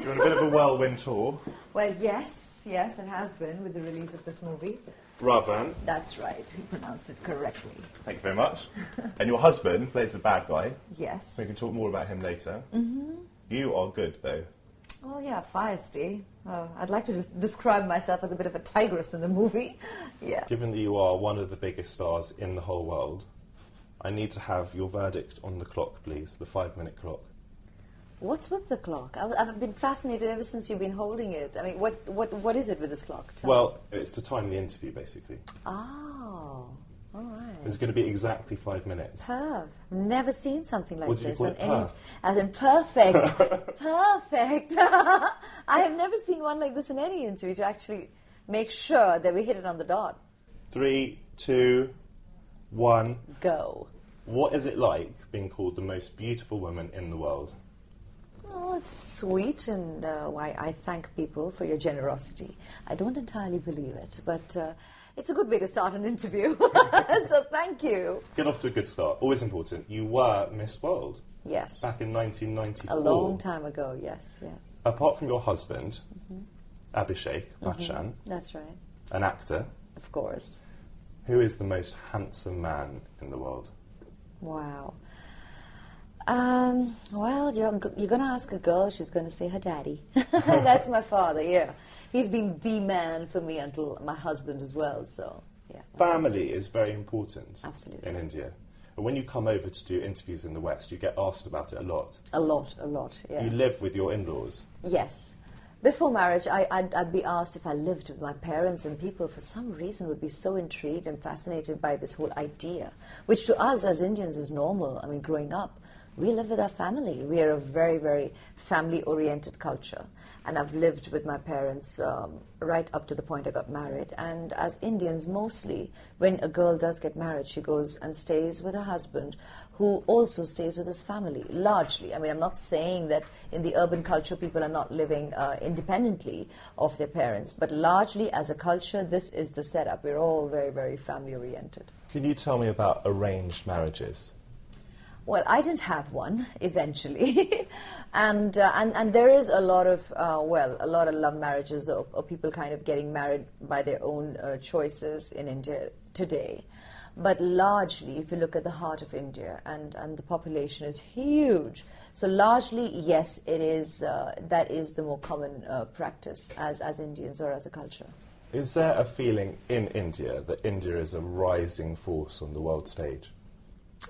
You're on a bit of a whirlwind tour. Well, yes, it has been with the release of this movie. Ravan. That's right, you pronounced it correctly. Thank you very much. And your husband plays the bad guy. Yes. We can talk more about him later. Mm-hmm. You are good, though. Well, yeah, feisty. I'd like to describe myself as a bit of a tigress in the movie. Yeah. Given that you are one of the biggest stars in the whole world, I need to have your verdict on the clock, please, the 5-minute clock. What's with the clock? I've been fascinated ever since you've been holding it. I mean, what is it with this clock? Well, it's to time the interview, basically. Oh, all right. It's going to be exactly 5 minutes. Perf. Never seen something like What did this. you call it, perf? As in perfect. Perfect. I have never seen one like this in any interview to actually make sure that we hit it on the dot. 3, 2, 1. Go. What is it like being called the most beautiful woman in the world? Oh, it's sweet, and I thank people for your generosity. I don't entirely believe it, but it's a good way to start an interview. So thank you. Get off to a good start. Always important. You were Miss World. Yes. Back in 1994. A long time ago, yes. Apart from your husband, Abhishek Bachchan, That's right. an actor, Of course. who is the most handsome man in the world? Wow. Well, you're going to ask a girl, she's going to say her daddy. That's my father, yeah. He's been the man for me until my husband as well, so, yeah. Family is very important. Absolutely. In India. And when you come over to do interviews in the West, you get asked about it a lot. A lot, yeah. You live with your in-laws. Yes. Before marriage, I'd be asked if I lived with my parents, and people, for some reason, would be so intrigued and fascinated by this whole idea, which to us as Indians is normal. I mean, growing up, we live with our family. We are a very, very family-oriented culture. And I've lived with my parents right up to the point I got married. And as Indians, mostly, when a girl does get married, she goes and stays with her husband, who also stays with his family, largely. I mean, I'm not saying that in the urban culture people are not living independently of their parents, but largely as a culture, this is the setup. We're all very, very family-oriented. Can you tell me about arranged marriages? Well, I didn't have one eventually, and there is a lot of love marriages or people kind of getting married by their own choices in India today. But largely, if you look at the heart of India, and the population is huge, so largely, yes, it is. That is the more common practice as Indians or as a culture. Is there a feeling in India that India is a rising force on the world stage?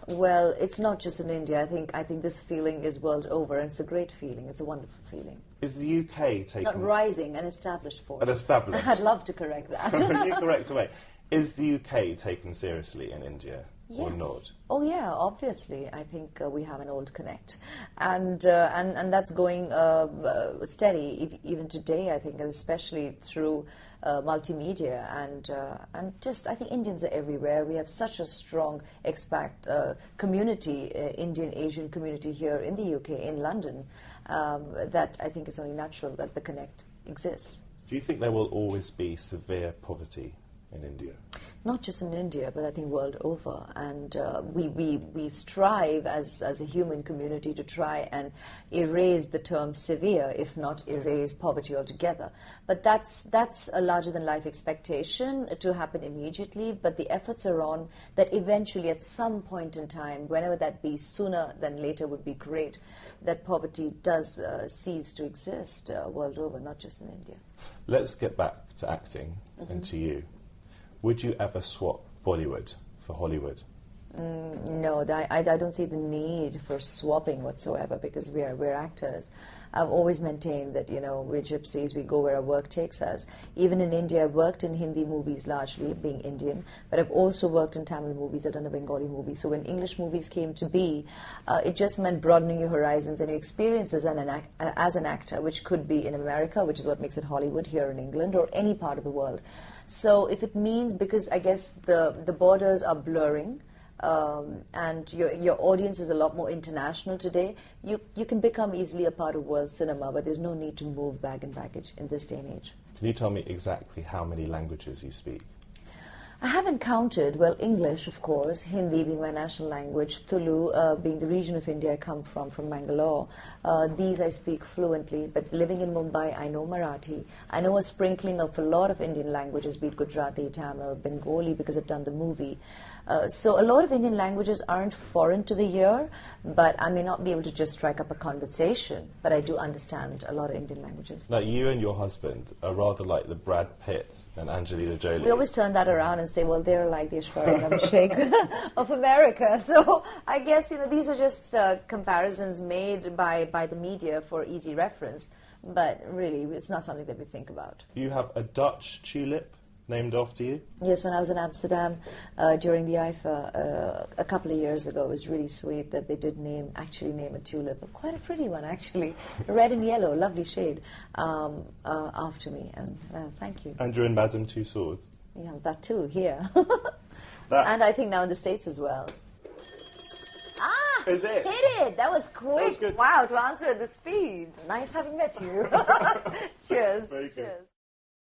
Well, it's not just in India. I think this feeling is world over, and it's a great feeling. It's a wonderful feeling. Is the UK taking... Not rising, an established force. An established. I'd love to correct that. You correct away. Is the UK taken seriously in India or not? Oh yeah, obviously. I think we have an old connect, and that's going steady even today. I think, especially through multimedia and just I think Indians are everywhere. We have such a strong expat community, Indian Asian community here in the UK, in London, that I think it's only natural that the connect exists. Do you think there will always be severe poverty in India? Not just in India, but I think world over. And we strive as a human community to try and erase the term severe, if not erase poverty altogether. But that's a larger-than-life expectation to happen immediately, but the efforts are on that eventually at some point in time, whenever that be, sooner than later would be great, that poverty does cease to exist world over, not just in India. Let's get back to acting and to you. Would you ever swap Bollywood for Hollywood? No, I don't see the need for swapping whatsoever, because we're actors. I've always maintained that, we're gypsies, we go where our work takes us. Even in India, I've worked in Hindi movies largely, being Indian, but I've also worked in Tamil movies, I've done a Bengali movie. So when English movies came to be, it just meant broadening your horizons and your experiences as an actor, which could be in America, which is what makes it Hollywood, here in England, or any part of the world. So if it means, because I guess the borders are blurring, and your audience is a lot more international today, you can become easily a part of world cinema, but there's no need to move bag and baggage in this day and age. Can you tell me exactly how many languages you speak? I have encountered, well, English, of course, Hindi being my national language, Tulu being the region of India I come from Bangalore. These I speak fluently, but living in Mumbai, I know Marathi. I know a sprinkling of a lot of Indian languages, be it Gujarati, Tamil, Bengali, because I've done the movie. So a lot of Indian languages aren't foreign to the ear, but I may not be able to just strike up a conversation, but I do understand a lot of Indian languages. Now, you and your husband are rather like the Brad Pitt and Angelina Jolie. We always turn that around and say, well, they're like the Aishwarya Rai Bachchan of America. So I guess, these are just comparisons made by the media for easy reference, but really it's not something that we think about. You have a Dutch tulip named after you? Yes, when I was in Amsterdam during the IFA a couple of years ago, it was really sweet that they did actually name a tulip, quite a pretty one actually, red and yellow, lovely shade, after me, and thank you. And you're in Madame Tussauds? Yeah, that too, here. That and I think now in the States as well. Ah! Is it? Hit it! That was quick. That was good. Wow, to answer at the speed. Nice having met you. Cheers. Very good. Cheers.